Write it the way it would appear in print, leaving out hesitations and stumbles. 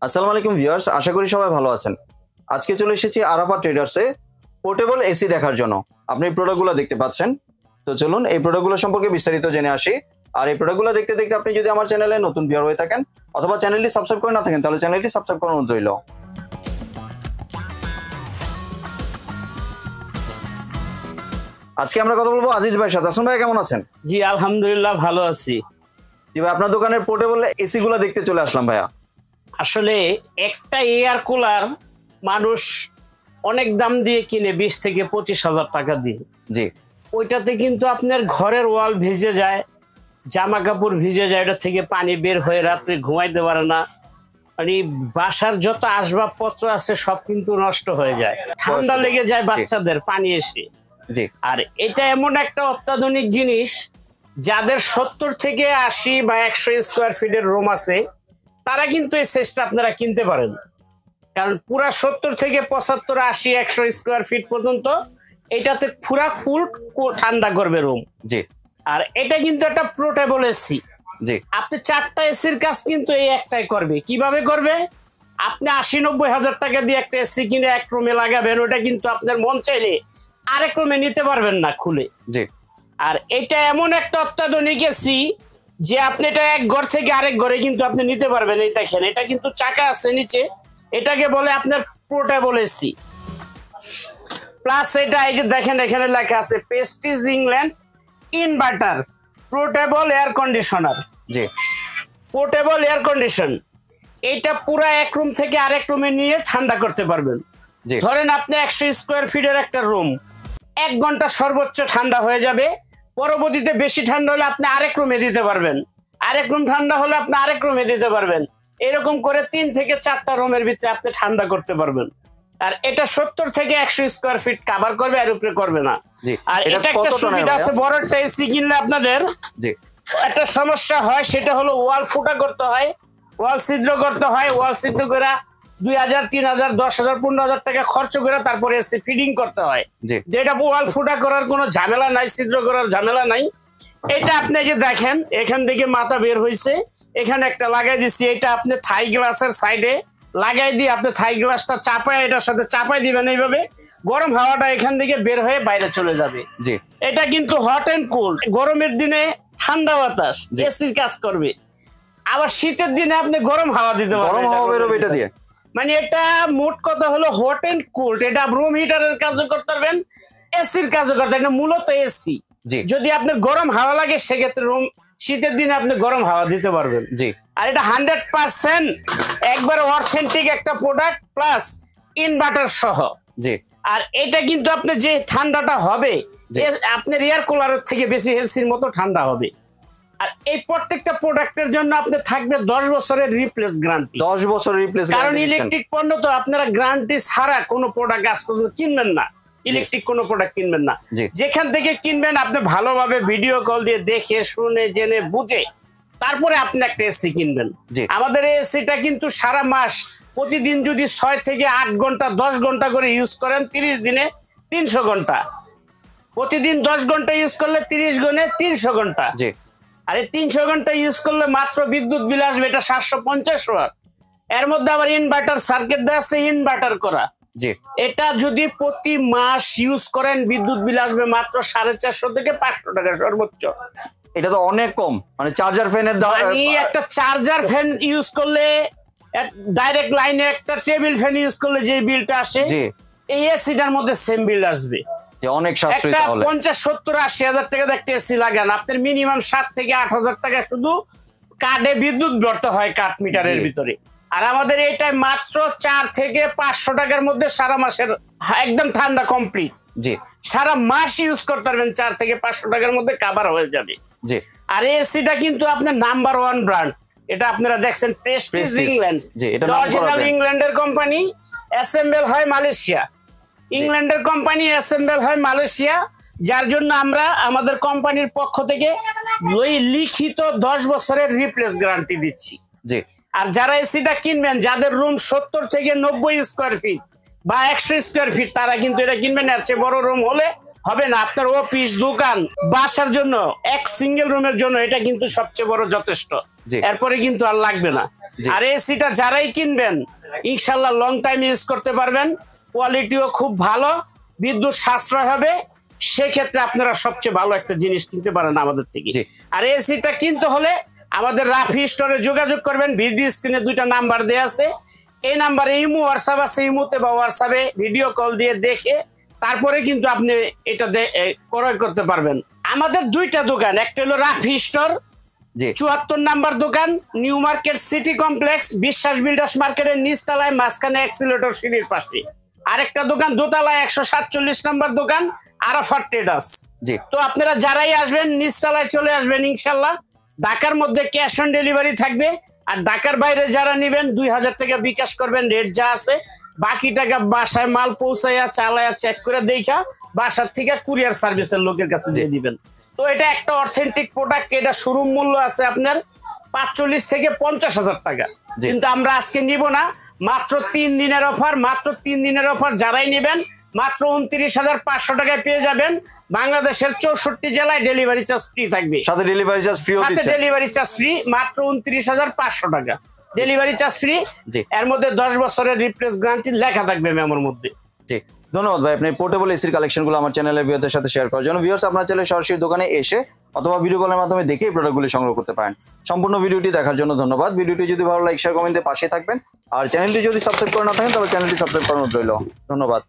আসসালামু আলাইকুম ভিউয়ার্স, আশা করি সবাই ভালো আছেন। আজকে চলে এসেছি আরাফা ট্রেডার্সে পোর্টেবল এসি দেখার জন্য। আপনি এই প্রোডাক্টগুলো দেখতে পাচ্ছেন। তো চলুন এই প্রোডাক্টগুলো সম্পর্কে বিস্তারিত জেনে আসি। আর এই প্রোডাক্টগুলো দেখতে দেখতে আপনি যদি আমার চ্যানেলে নতুন ভিউয়ার হয়ে থাকেন অথবা চ্যানেলটি সাবস্ক্রাইব করে না থাকেন তাহলে চ্যানেলটি সাবস্ক্রাইব করার অনুরোধ রইল। আজকে আমরা কথা বলবো আজিজ ভাইয়ের সাথে। আসুন ভাই, কেমন আছেন? জি আলহামদুলিল্লাহ ভালো আছি। জি ভাই, আপনার দোকানের পোর্টেবল এসি গুলো দেখতে চলে আসলাম ভাইয়া। আসলে একটা এয়ার কুলার মানুষ অনেক দাম দিয়ে কিনে 20 থেকে 25,000 টাকা দিয়ে। জি, ওইটাতে কিন্তু আপনার ঘরের ওয়াল ভিজে যায়, জামা কাপড় ভিজে যায়, ওটা থেকে পানি বের হয়ে রাত্রে ঘুমাইতে পারে না। মানে বাসার যত আসবাবপত্র আছে সব কিন্তু নষ্ট হয়ে যায়, ঠান্ডা লেগে যায় বাচ্চাদের পানি এসে। জি, আর এটা এমন একটা অত্যাধুনিক জিনিস, যাদের 70 থেকে 80 বা 100 স্কোয়ার ফিটের রুম আছে তারা কিন্তু এই সেটটা আপনারা কিনতে পারেন। কারণ পুরা 70 থেকে 75, 80, 100 স্কোয়ার ফিট পর্যন্ত এটাতে পুরা ফুল ঠান্ডা করবে রুম। জি। আর এটা কিন্তু একটা পোর্টেবল এসি। জি, আপনি 4টা এসির কাজ কিন্তু এই একটাই করবে। কিভাবে করবে? আপনি 80-90 হাজার টাকা দিয়ে একটা এসি কিনে এক রুমে লাগাবেন, ওটা কিন্তু আপনার মন চাইলে আরেক রুমে নিতে পারবেন না খুলে। জি। আর এটা এমন একটা অত্যাধুনিক এসি যে আপনি এটা এক ঘর থেকে আরেক ঘরে কিন্তু আপনি নিতে পারবেন। এই দেখেন, এটা কিন্তু চাকা আছে নিচে, এটাকে বলে আপনার পোর্টেবল এসি। প্লাস এটা এই যে দেখেন এখানে লেখা আছে Prestige England inverter portable air conditioner. জি, পোর্টেবল এয়ার কন্ডিশন। এটা পুরো এক রুম থেকে আরেক রুমে নিয়ে ঠান্ডা করতে পারবেন। জি। ধরেন আপনি 100 স্কোয়ার ফিটের একটা রুম, 1 ঘন্টা সর্বোচ্চ ঠান্ডা হয়ে যাবে। পরবর্তীতে বেশি ঠান্ডা হলে আপনি আরেক রুমে দিতে পারবেন, আরেক রুম ঠান্ডা হলে আপনি আরেক রুমে দিতে পারবেন। এরকম করে 3 থেকে 4টা রুমের ভিতরে আপনি ঠান্ডা করতে পারবেন। আর এটা 70 থেকে 100 স্কোয়ার ফিট কভার করবে, এর উপরে করবে না। আর এটা একটা সুবিধা আছে, বড় একটা এসি কিনলে আপনাদের একটা সমস্যা হয়, সেটা হলো ওয়াল ফুটা করতে হয়, ওয়াল ছিদ্র করতে হয়। ওয়াল ছিদ্র করে 2,000, 3,000, 10,000, 15,000 টাকা খরচ করে তারপরে এসি ফিডিং করতে হয়। যেটা ওয়াল ফুটা করার কোনো ঝামেলা নাই, ছিদ্র করার ঝামেলা নাই। এটা আপনি যে দেখেন এখান থেকে মাথা বের হয়েছে, এখানে একটা লাগাই দিচ্ছি। এটা আপনি থাই গ্লাসের সাইডে লাগাই দিয়ে আপনি থাই গ্লাসটা চাপায় এটার সাথে চাপাই দিবেন, এইভাবে গরম হাওয়াটা এখান থেকে বের হয়ে বাইরে চলে যাবে। এটা কিন্তু হট এন্ড কুল, গরমের দিনে ঠান্ডা বাতাস এসির কাজ করবে, আবার শীতের দিনে আপনি গরম হাওয়া দিতে পারবেন, গরম হাওয়া বেরোবে এটা দিয়ে। মানে এটা মোট কথা হলো হট এন্ড কুল। এটা রুম হিটারের কাজও করতে পারবেন, এসির কাজও করতে পারবেন। মূলত এসি যদি আপনার গরম হাওয়া লাগে সেক্ষেত্রে রুম শীতের দিনে আপনি গরম হাওয়া দিতে পারবেন। আর এটা 100% একবার অথেন্টিক একটা প্রোডাক্ট, প্লাস ইনভার্টার সহ। আর এটা কিন্তু আপনি যে ঠান্ডাটা হবে আপনার এয়ার কুলারের থেকে বেশি এসির মতো ঠান্ডা হবে। আর এই প্রত্যেকটা প্রোডাক্টের জন্য আপনার থাকবে 10 বছরের রিপ্লেস গ্যারান্টি। 10 বছরের রিপ্লেস গ্যারান্টি। কারণ ইলেকট্রিক পণ্য তো আপনারা গ্যারান্টি ছাড়া কোনো প্রোডাক্ট আজ পর্যন্ত কিনবেন না, ইলেকট্রিক কোনো প্রোডাক্ট কিনবেন না। যেখান থেকে কিনবেন আপনি ভালোভাবে ভিডিও কল দিয়ে দেখে শুনে জেনে বুঝে তারপরে আপনি একটা এসি কিনবেন। আমাদের এই এসিটা কিন্তু সারা মাস প্রতিদিন যদি 6 থেকে 8 ঘন্টা 10 ঘন্টা করে ইউজ করেন, 30 দিনে 300 ঘন্টা। প্রতিদিন 10 ঘন্টা ইউজ করলে 30 গুণে 300 ঘন্টা। আর এই 300 ঘন্টা ইউজ করলে মাত্র বিদ্যুৎ বিল আসবে এটা 750 ওয়াট। এর মধ্যে আবার ইনভার্টার সার্কিট দেওয়া আছে, ইনভার্টার করা। এটা যদি প্রতি মাস ইউজ করেন বিদ্যুৎ বিল আসবে মাত্র 450 থেকে 500 টাকা সর্বোচ্চ। এটা তো অনেক কম। মানে চার্জার ফ্যানের দাম, একটা চার্জার ফ্যান ইউজ করলে ডাইরেক্ট লাইনে একটা টেবিল ফ্যান ইউজ করলে যে বিলটা আসে এই এসিটার মধ্যে সেম বিল আসবে। অনেক সাশ্রয়ী। একটা 50, 70, 80 হাজার টাকা একটা এসি লাগান, আপনার মিনিমাম 7 থেকে 8 হাজার টাকা শুধু কার্ডে বিদ্যুৎ ভরতে হয় কাঠ মিটারের ভিতরে। আর আমাদের এইটাই মাত্র 4 থেকে 500 টাকার মধ্যে সারা মাসের একদম ঠান্ডা কমপ্লিট। সারা মাস ইউজ করতে পারবেন, 4 থেকে 500 টাকার মধ্যে কভার হয়ে যাবে। আর এসিটা কিন্তু আপনার নাম্বার 1 ব্র্যান্ড। এটা আপনারা দেখছেন প্রেস্টিজ ইংল্যান্ড, অরিজিনাল ইংল্যান্ডের কোম্পানি, অ্যাসেম্বল হয় মালয়েশিয়া। ইংল্যান্ডের কোম্পানি, অ্যাসেম্বল হয় মালয়েশিয়া, যার জন্য আমরা আমাদের কোম্পানির পক্ষ থেকে ওই লিখিত 10 বছরের রিপ্লেস গ্যারান্টি দিচ্ছি। আর যারা এসিটা কিনবেন, যাদের রুম 70 থেকে 90 স্কোয়ার ফিট বা 100 স্কোয়ার ফিট, তারা কিন্তু এটা কিনবেন। এর চেয়ে বড় রুম হলে হবে না। আপনার অফিস, দোকান, বাসার জন্য এক সিঙ্গেল রুমের জন্য এটা কিন্তু সবচেয়ে বড় যথেষ্ট। জি। এরপরে কিন্তু আর লাগবে না। জি। আর এসিটা যারাই কিনবেন ইনশাল্লাহ লং টাইম ইউজ করতে পারবেন, কোয়ালিটিও খুব ভালো, বিদ্যুৎ সাশ্রয় হবে। সেক্ষেত্রে আপনারা সবচেয়ে ভালো একটা জিনিস কিনতে পারেন আমাদের থেকে। জি। আর এসিটা কিনতে হলে আমাদের রাফি স্টোরে যোগাযোগ করবেন, ভিডিও স্ক্রিনে 2টা নাম্বার দেওয়া আছে, এই নাম্বারে ইমো হোয়াটসঅ্যাপ আছে, ইমোতে বা হোয়াটসঅ্যাপে ভিডিও কল দিয়ে দেখে তারপরে কিন্তু আপনি এটা ক্রয় করতে পারবেন। আমাদের 2টা দোকান, একটা হলো রাফি স্টোর জি 74 নাম্বার দোকান, নিউ মার্কেট সিটি কমপ্লেক্স, বিশ্বাস বিল্ডার্স মার্কেটের নিচতলায় মাঝখানে অ্যাক্সিলেটর সিঁড়ির পাশে। আরেকটা দোকান দোতলায় 147 নাম্বার দোকান, আরাফাত ট্রেডার্স। জি তো আপনারা যারাই আসবেন নিচতলায় চলে আসবেন ইনশাল্লাহ। ঢাকার মধ্যে ক্যাশ অন ডেলিভারি থাকবে, আর ঢাকার বাইরে যারা নেবেন 2000 টাকা বিকাশ করবেন, রেট যা আছে, বাকি টাকা বাসায় মাল পৌঁছাইয়া চালাইয়া চেক করে দেখা বাসার থেকে কুরিয়ার সার্ভিসের লোকের কাছে দিয়ে দিবেন। তো এটা একটা অথেন্টিক প্রোডাক্ট, এটা শোরুম মূল্য আছে আপনার 45 থেকে 50,000 টাকা, জি। কিন্তু আমরা আজকে নিব না, মাত্র 3 দিনের অফার, মাত্র 3 দিনের অফার। যারাই নেবেন মাত্র 29,500 টাকায় পেয়ে যাবেন। বাংলাদেশের 64 জেলায় ডেলিভারি চার্জ ফ্রি থাকবে, সাথে ডেলিভারি চার্জ ফ্রি সাথে দিচ্ছে। ডেলিভারি চার্জ ফ্রি, মাত্র 29,500 টাকা ডেলিভারি চার্জ ফ্রি। জি। এর মধ্যে 10 বছরের রিপ্লেস গ্যারান্টি লেখা থাকবে মেমোর মধ্যে। জি ধন্যবাদ ভাই, আপনি পোর্টেবল এসির কালেকশনগুলো আমার চ্যানেলে ভিউয়ারদের সাথে শেয়ার করার জন্য। ভিউয়ার্স আপনার চ্যানেলে সরাসরি দোকানে এসে অথবা ভিডিও কলের মাধ্যমে দেখে এই প্রোডাক্টগুলি সংগ্রহ করতে পারেন। সম্পূর্ণ ভিডিওটি দেখার জন্য ধন্যবাদ। ভিডিওটি যদি ভালো লাইক শেয়ার কমেন্টে পাশে থাকবেন, আর চ্যানেলটি যদি সাবস্ক্রাইব করে না থাকেন তাহলে চ্যানেলটি সাবস্ক্রাইব করানো রইল। ধন্যবাদ।